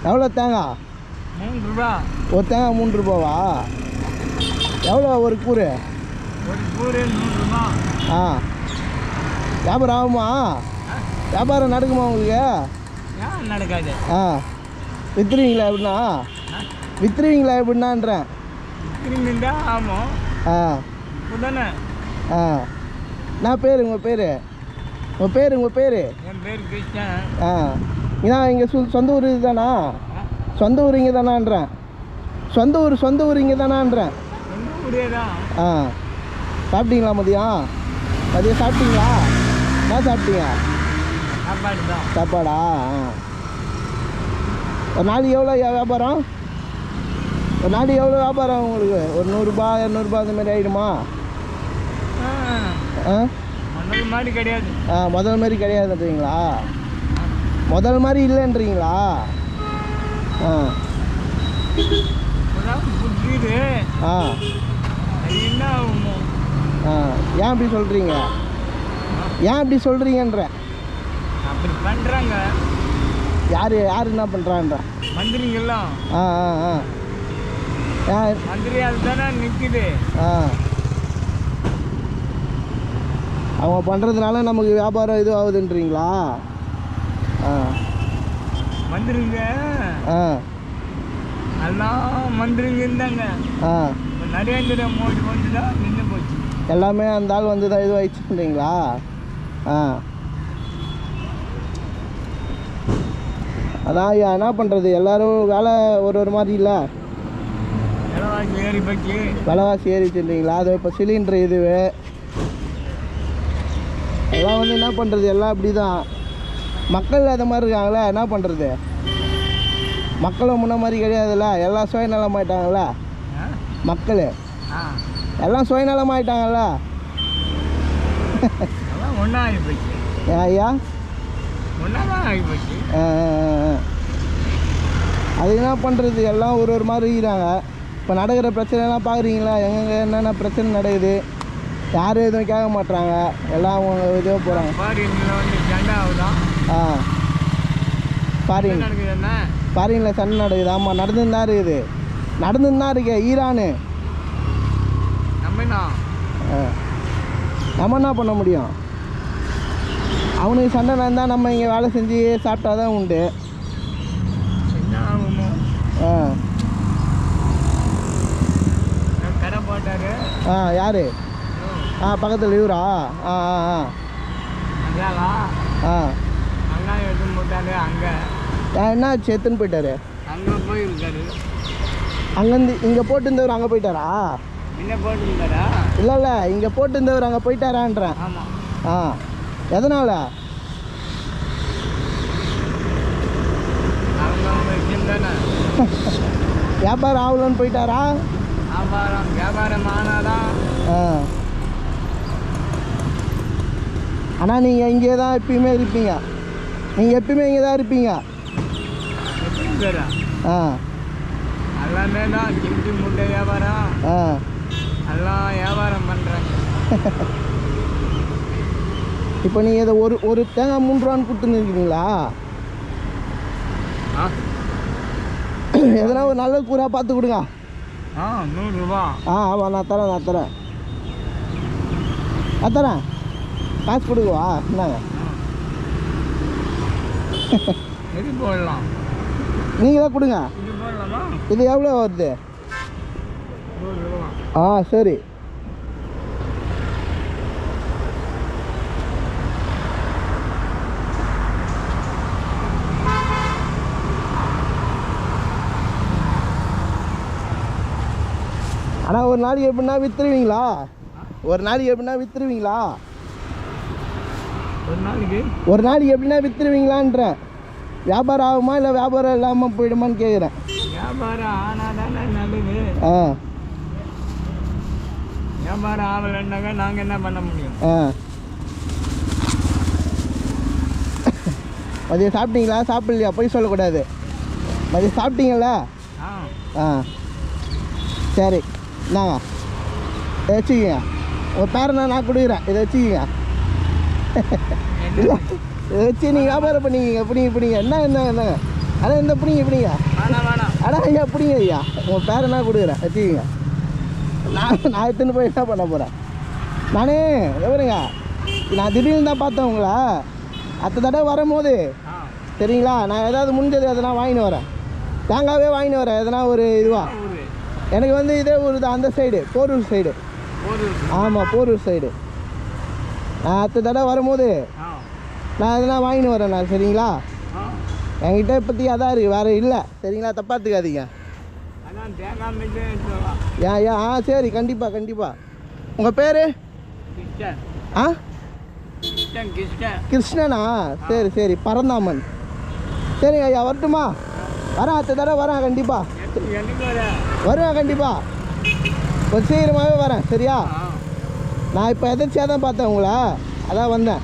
எவ்வளோ தேங்காய்? 3 ரூபா. ஒரு தேங்காய் 3 ரூபாவா? எவ்வளோ ஒரு கூறு? ஒரு கூறு 100 ரூபா. ஆ, வியாபாரம் ஆகுமா? வியாபாரம் நடக்குமா உங்களுக்கு? ஏன் நடக்காது? ஆ, விற்றுருவீங்களா எப்படின்னா? விற்றுருவீங்களா எப்படின்னான்றேன். விற்கிறீங்களா? ஆமாம். ஆ தானே. ஆ, நான் பேர் உங்கள் பேர்? உங்கள் பேர் என் பேர் கிருஷ்ணன். ஆ, ஏன் இங்கே சொந்த ஊர் இது தானா? சொந்த ஊர் இங்கே தானான்றேன். சொந்த ஊர் இங்கே தானான்றேன். சொந்த ஊரே தான். ஆ, சாப்பிட்டீங்களா மதியம்? சாப்பிட்டீங்களா? என்ன சாப்பிட்டீங்க? சாப்பாடு தான். சாப்பாடா? ஆ, ஒரு நாளைக்கு எவ்வளோ வியாபாரம்? ஒரு நாளைக்கு எவ்வளோ வியாபாரம் உங்களுக்கு? ஒரு 100 ரூபா 200 ரூபா அந்த மாதிரி ஆகிடுமா? ஆ, முதல் மாதிரி கிடையாது. ஆ, முதல் மாதிரி கிடையாதுன்றீங்களா? முதல் மாதிரி இல்லைன்றீங்களா? ஆ புரியுது. ஆ அது என்ன ஆகுமோ? ஆ, ஏன் அப்படி சொல்கிறீங்க? ஏன் அப்படி சொல்கிறீங்கன்ற? அப்படி பண்ணுறாங்க. யார் என்ன பண்ணுறான்ற? மந்திரிங்கெல்லாம். ஆ ஆ ஆ, யார் மந்திரி? அதுதானே நிற்குது. ஆ, அவங்க பண்ணுறதுனால நமக்கு வியாபாரம் இது ஆகுதுன்றீங்களா? ஆ மந்திரிங்க ஆ எல்லாம் மந்திரிங்க இருந்தாங்க. ஆ, இப்போ நரேந்திர மோடி வந்து தான் நின்று போச்சு. எல்லாமே அந்த ஆள் வந்து தான் இதுவாகிடுச்சுன்றீங்களா? ஆ, அதான் ஐயா என்ன பண்ணுறது, எல்லோரும் வேலை ஒரு மாதிரி இல்லை. விலைவாசி ஏறி போச்சு. விலைவாசி ஏறிச்சுன்றீங்களா? அது இப்போ சிலிண்டரு இதுவே எல்லாம் வந்து என்ன பண்ணுறது, எல்லாம் அப்படி தான். மக்கள் அது மாதிரி இருக்காங்களே, என்ன பண்ணுறது? மக்களும் முன்ன மாதிரி கிடையாதுல்ல, எல்லாம் சுயநலமாயிட்டாங்கள மக்கள். எல்லாம் சுயநலமாயிட்டாங்கல்ல. ஒன்றா ஆகி போச்சு. ஐயா ஒன்றா தான் ஆகி போச்சு. அது என்ன பண்ணுறது, எல்லாம் ஒரு மாதிரி இருக்கிறாங்க. இப்போ நடக்கிற பிரச்சனைலாம் பார்க்குறீங்களா? எங்கெங்கே என்னென்ன பிரச்சனை நடக்குது, யாரும் எதுவும் கேட்க மாட்றாங்க. எல்லாம் அவங்க இதுவாக போகிறாங்க. ஃபாரின்ல வந்து சண்டை ஆகுதான். ஆ, ஃபாரின் நடக்குதுன்னா ஃபாரினில் சண்டை நடக்குது. ஆமாம், நடந்துன்னு தான் இருக்குது. நடந்துன்னு தான் இருக்கு. ஈரானு நம்ம என்ன பண்ண முடியும்? அவனுக்கு சண்டை நடந்தால் நம்ம இங்கே வேலை செஞ்சு சாப்பிட்டா தான் உண்டு. என்ன ஆகுமோ? ஆ கடை போட்டாரு. ஆ, யார்? ஆ, பக்கத்தில் இவரா? ஆ ஆ ஆ அதாலா ஆ, அண்ணா எடுத்துன்னு போட்டாரு. அங்கே என்ன ஆச்சு? எடுத்துன்னு போயிட்டாரு. அங்கே போயிருக்காரு. அங்கேருந்து இங்கே போட்டுருந்தவர் அங்கே போயிட்டாரா? என்ன போட்டுருந்தாரா? இல்லை இங்கே போட்டுருந்தவர் அங்கே போயிட்டாரான்றேன். ஆமாம். ஆ, எதனால்? அவங்க விஷயம் தானே. வியாபாரம் ஆகலன்னு போயிட்டாரா? வியாபாரம் ஆனாதான். ஆ, ஆனால் நீங்கள் இங்கே தான் எப்பயுமே இருப்பீங்க. நீங்கள் எப்பயுமே இங்கே தான் இருப்பீங்க. எப்படி பேரா? ஆ, எல்லாமே தான் சிமிட்டி முட்டை வியாபாரம். ஆ, எல்லாம் வியாபாரம் பண்ணுறாங்க. இப்போ நீங்கள் இதை ஒரு தேங்காய் 3 ரூபான்னு கொடுத்துன்னு இருக்கிறீங்களா? எதனா ஒரு நல்ல கூறாக பார்த்து கொடுங்க. 100 ரூபா. ஆமாம், நான் தரேன் காசு கொடுக்குவா? என்னங்க எது போடலாம்? நீங்கள் தான் கொடுங்க. இது போடலாமா? இது எவ்வளோ வருது? 100 ரூபா. ஆ, சரி. ஆனால் ஒரு நாளைக்கு எப்படின்னா விற்றுருவீங்களா? ஒரு நாளைக்கு எப்படின்னா விற்றுருவீங்களான்றேன். வியாபாரம் ஆகுமா இல்லை வியாபாரம் இல்லாமல் போயிடுமான்னு கேட்குறேன். வியாபாரம் ஆனால் தானே நல்லது. ஆ, வியாபாரம் ஆகலைன்னாக்கா நாங்கள் என்ன பண்ண முடியும்? ஆ, மதியம் சாப்பிட்டீங்களா? சாப்பிட்லையா? போய் சொல்லக்கூடாது. மதியம் சாப்பிட்டீங்களா? ஆ, சரி. இந்தாங்க, இதை வச்சுக்கிங்க. உங்கள் பேரை நான் கொடுக்குறேன். இதை வச்சுக்கிங்க. இல்லை, இதை வச்சு நீங்கள் வியாபாரம் பண்ணிக்கிங்க. இப்படிங்க என்னங்க அதான் இந்த பிடிங்க இப்படிங்க. வேணாம் அதான் ஐயா பிடிங்க ஐயா. உங்கள் பேர் என்ன கொடுக்குறேன் வச்சுக்கிங்க. நான் எடுத்துன்னு போய் என்ன பண்ண போகிறேன் நானே எவருங்க. நான் திடீர்னு தான் பார்த்தேன் உங்களை. அடுத்த தடவை வரும்போது ஆ சரிங்களா, நான் ஏதாவது முடிஞ்சது எதனா வாங்கின்னு வரேன். தேங்காவே வாங்கின்னு வரேன் எதனா ஒரு இதுவா. ஊரு எனக்கு வந்து இதே ஊர் தான், அந்த சைடு போரூர் சைடு. ஒரு ஆமாம் போரூர் சைடு. நான் அடுத்த தடவை வரும்போது ஆ நான் எதனா வாங்கின்னு வரேன் நான். சரிங்களா, ஆ என்கிட்ட இப்போத்தி அதான் இருக்குது, வேறு இல்லை. சரிங்களா, தப்பாத்துக்காதீங்க. அதான் தேங்காய் மிட்டு சொல்லலாம். ஏன் ஆ சரி, கண்டிப்பாக கண்டிப்பாக. உங்கள் பேர்? கிருஷ்ணன் ஆ கிருஷ்ணன் கிருஷ்ணன். கிருஷ்ணனா? சரி சரி, பரந்தாமன். சரிங்க ஐயா, வரட்டுமா? வரேன், அடுத்த தடவை வரேன் கண்டிப்பாக. எனக்கு வர வருவேன் கண்டிப்பாக, கொஞ்சம் சீக்கிரமாகவே வரேன். சரியா, ஆ நான் இப்போ எதாச்சியாக தான் பார்த்தேன் உங்களை, அதான் வந்தேன்.